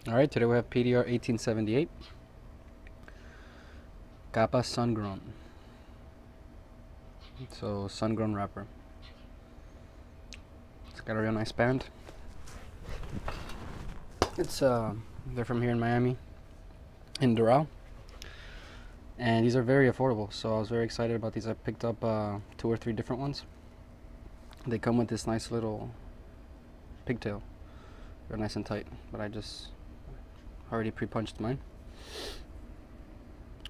Alright, today we have PDR 1878 Capa Sun-Grown. So, sun-grown wrapper. It's got a real nice band. It's they're from here in Miami, in Doral. And these are very affordable, so I was very excited about these. I picked up 2 or 3 different ones. They come with this nice little pigtail. They're nice and tight, but I just already pre-punched mine.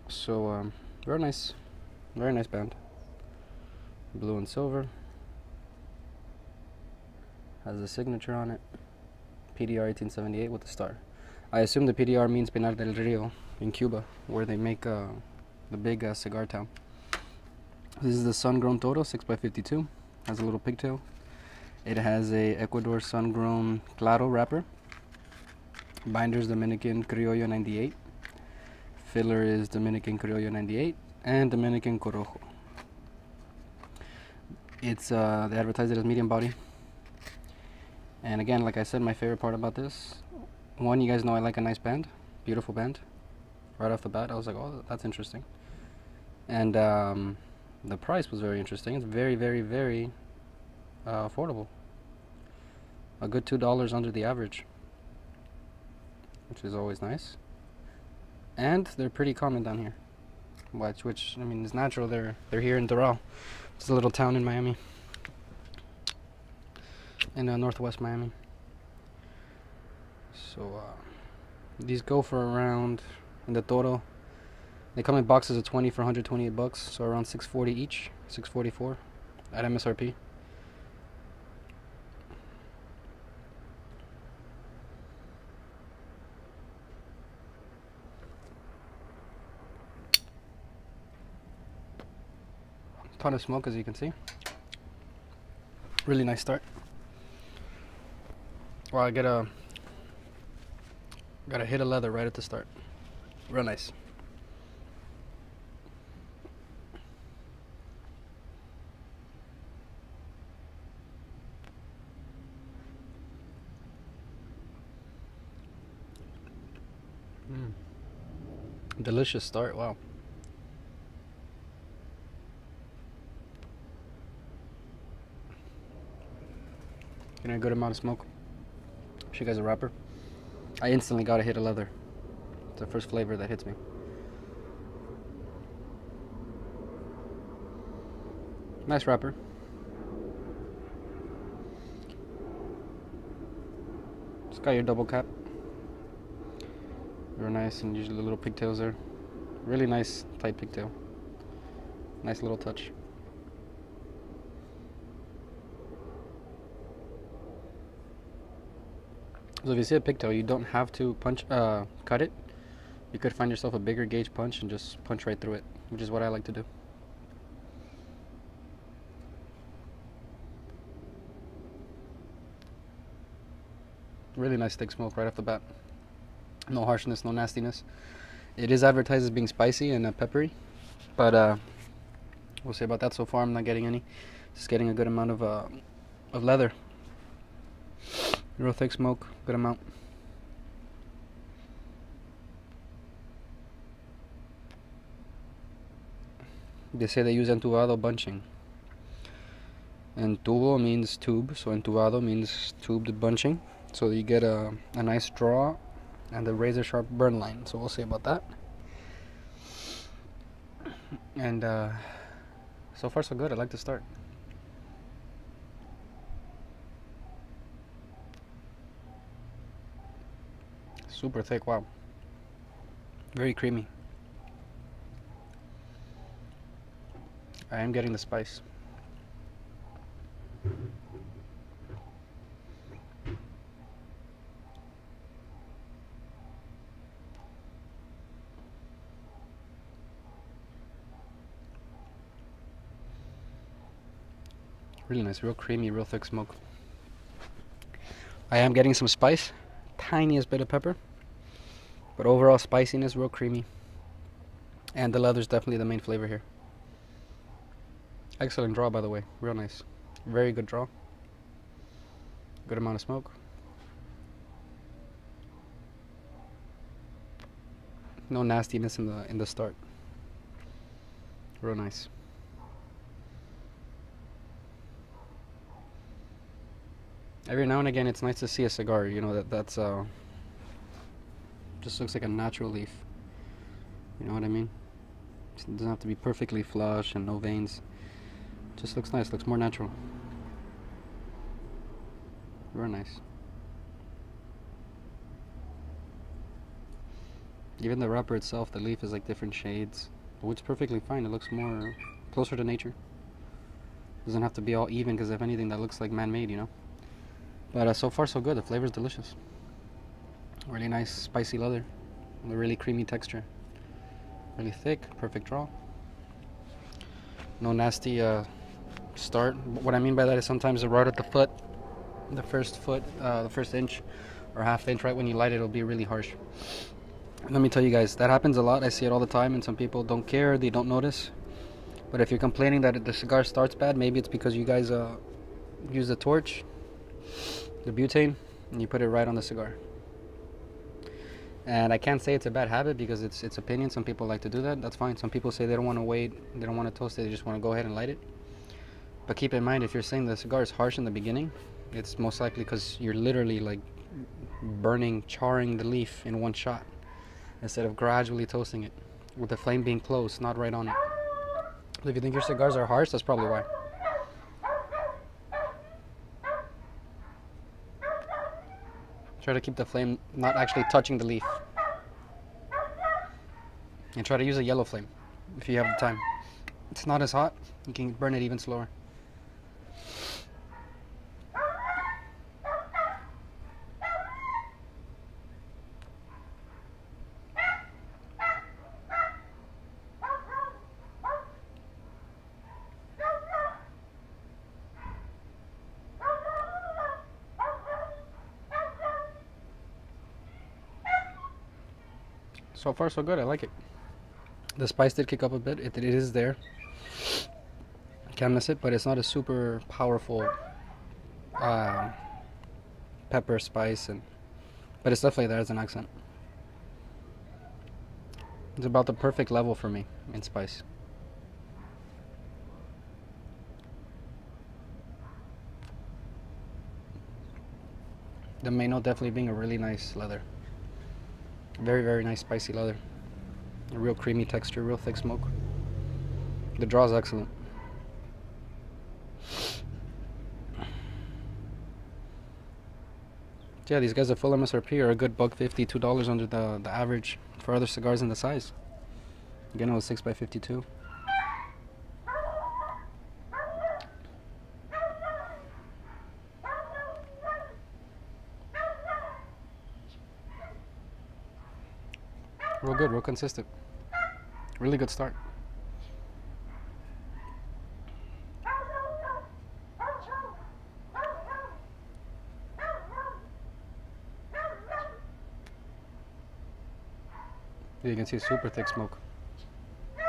So very nice band. Blue and silver. Has a signature on it. PDR 1878 with a star. I assume the PDR means Pinar del Rio in Cuba, where they make the big cigar town. This is the sun-grown Toro 6x52. Has a little pigtail. It has a Ecuador sun-grown Claro wrapper. Binder's Dominican Criollo 98. Filler is Dominican Criollo 98 and Dominican Corojo. It's they advertise it as medium body. And again, like I said, my favorite part about this, one, you guys know I like a nice band, beautiful band. Right off the bat, I was like, oh, that's interesting. And the price was very interesting. It's very, very, very affordable. A good $2 under the average, which is always nice. And they're pretty common down here, which I mean is natural. They're here in Doral. It's a little town in Miami, in northwest Miami. So these go for around, in the Toro, they come in boxes of 20 for $128, so around $640 each, $644 at MSRP. Ton of smoke, as you can see. Really nice start. Wow, I gotta hit a leather right at the start. Real nice. Delicious start. Wow. Getting a good amount of smoke. Show you guys a wrapper. I instantly gotta hit a leather. It's the first flavor that hits me. Nice wrapper. It's got your double cap. Very nice, and usually the little pigtails there. Really nice tight pigtail. Nice little touch. So if you see a pigtail, you don't have to cut it. You could find yourself a bigger gauge punch and just punch right through it, which is what I like to do. Really nice thick smoke right off the bat. No harshness, no nastiness. It is advertised as being spicy and peppery, but we'll see about that. So far I'm not getting any. Just getting a good amount of leather. Real thick smoke, good amount. They say they use entubado bunching. Entubo means tube, so entubado means tubed bunching. So you get a nice draw and a razor sharp burn line. So we'll see about that. And so far so good. I like the start. Super thick, wow. Very creamy. I am getting the spice. Really nice, real creamy, real thick smoke. I am getting some spice, tiniest bit of pepper, but overall spiciness, real creamy. And the leather's definitely the main flavor here. Excellent draw, by the way, real nice. Very good draw. Good amount of smoke. No nastiness in the start. Real nice. Every now and again, it's nice to see a cigar. You know that's just looks like a natural leaf. You know what I mean? It doesn't have to be perfectly flush and no veins. Just looks nice. Looks more natural. Very nice. Even the wrapper itself, the leaf is like different shades, which is perfectly fine. It looks more closer to nature. Doesn't have to be all even, because if anything, that looks like man-made, you know. But so far so good. The flavor is delicious. Really nice spicy leather, a really creamy texture. Really thick, perfect draw. No nasty start. What I mean by that is sometimes right at the foot, the first inch or half inch, right when you light it, it'll be really harsh. Let me tell you guys, that happens a lot. I see it all the time, and some people don't care, they don't notice. But if you're complaining that the cigar starts bad, maybe it's because you guys use the torch, the butane, and you put it right on the cigar. And I can't say it's a bad habit, because it's opinion. Some people like to do that. That's fine. Some people say they don't want to wait, they don't want to toast it, they just want to go ahead and light it. But keep in mind, if you're saying the cigar is harsh in the beginning, it's most likely because you're literally like charring the leaf in one shot, instead of gradually toasting it, with the flame being close, not right on it. So if you think your cigars are harsh, that's probably why. Try to keep the flame not actually touching the leaf. And try to use a yellow flame if you have the time. It's not as hot, you can burn it even slower. So far so good, I like it. The spice did kick up a bit, it is there. Can't miss it, but it's not a super powerful pepper spice, but it's definitely there as an accent. It's about the perfect level for me in spice. The main note definitely being a really nice leather. Very, very nice spicy leather. A real creamy texture, real thick smoke. The draw is excellent. Yeah, these guys at full MSRP are a good $1.50, $2 under the average for other cigars in the size. Again, it was 6x52. Real good, real consistent. Really good start. You can see super thick smoke. You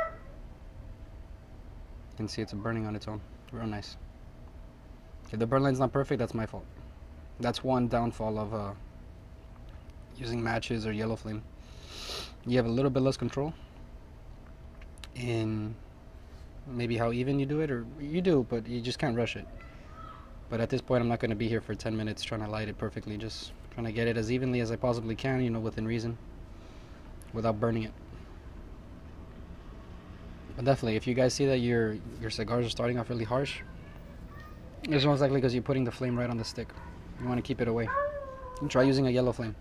can see it's burning on its own. Real nice. If the burn line's not perfect, that's my fault. That's one downfall of using matches or yellow flame. You have a little bit less control in maybe how even you do it, or you do, but you just can't rush it. But at this point, I'm not going to be here for 10 minutes trying to light it perfectly, just trying to get it as evenly as I possibly can, you know, within reason, without burning it. But definitely, if you guys see that your cigars are starting off really harsh, it's most likely because you're putting the flame right on the stick. You want to keep it away. And try using a yellow flame.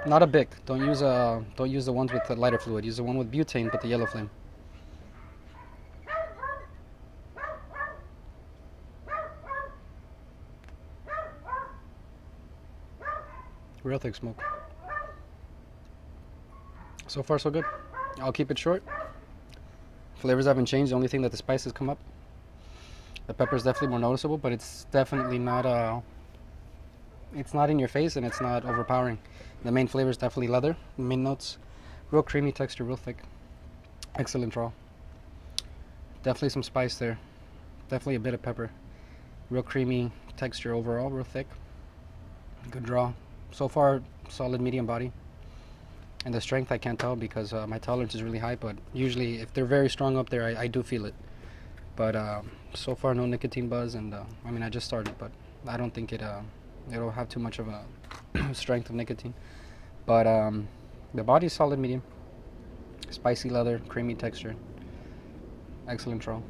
Not a Bic. Don't use the ones with the lighter fluid. Use the one with butane, but the yellow flame. Real thick smoke. So far so good. I'll keep it short. Flavors haven't changed. The only thing that the spices come up. The pepper is definitely more noticeable, but it's definitely not it's not in your face, and it's not overpowering. The main flavor is definitely leather. The main notes, real creamy texture, real thick. Excellent draw. Definitely some spice there. Definitely a bit of pepper. Real creamy texture overall, real thick. Good draw. So far, solid medium body. And the strength I can't tell because my tolerance is really high, but usually if they're very strong up there, I do feel it. But so far no nicotine buzz, and I mean I just started, but I don't think it'll have too much of a strength of nicotine. But the body's solid medium, spicy leather, creamy texture, excellent roll.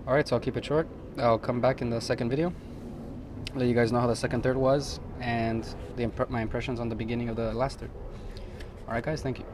Alright, so I'll keep it short. I'll come back in the second video, let you guys know how the second third was, and my impressions on the beginning of the last third. Alright guys, thank you.